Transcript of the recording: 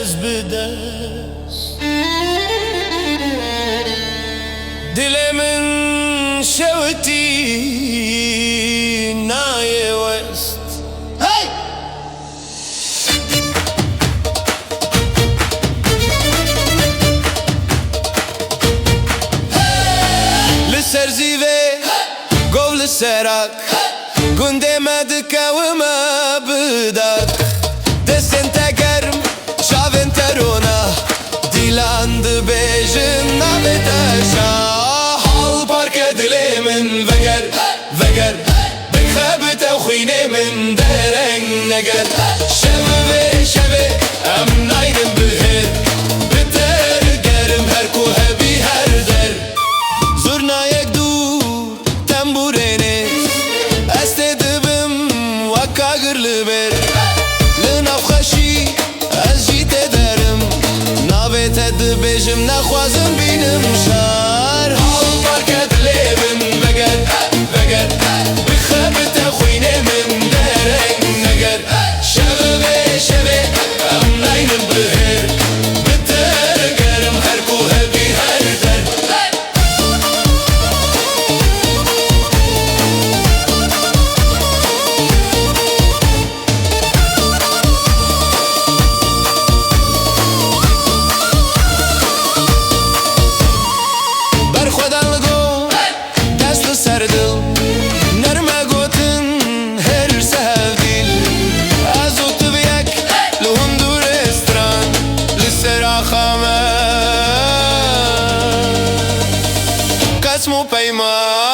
دست به دست دل من شوتی نای وست هی لسر زیوه گو لسرک گنده مدکه و ما بدک دستن تگرم شاون ترونا دیلاند بیجن نبتشا حال پارک دلی من وگر وگر بخبت او خینه من درنگ نگر شبه شبه ام ناینم بهر بتر گرم هر کوه بی هر در زرنا یک دور تنبورینه است دبم وکاگر لبر لناف خشی از جیت درم ناویت دبیجم نخوازم بینم شار حال پارکت لیبم وگر وگر بخبت خوینه من درنگ نگر شبه شبه ام ناینم بهر بتر گرم هر کوه بی هر در اسمو پیمان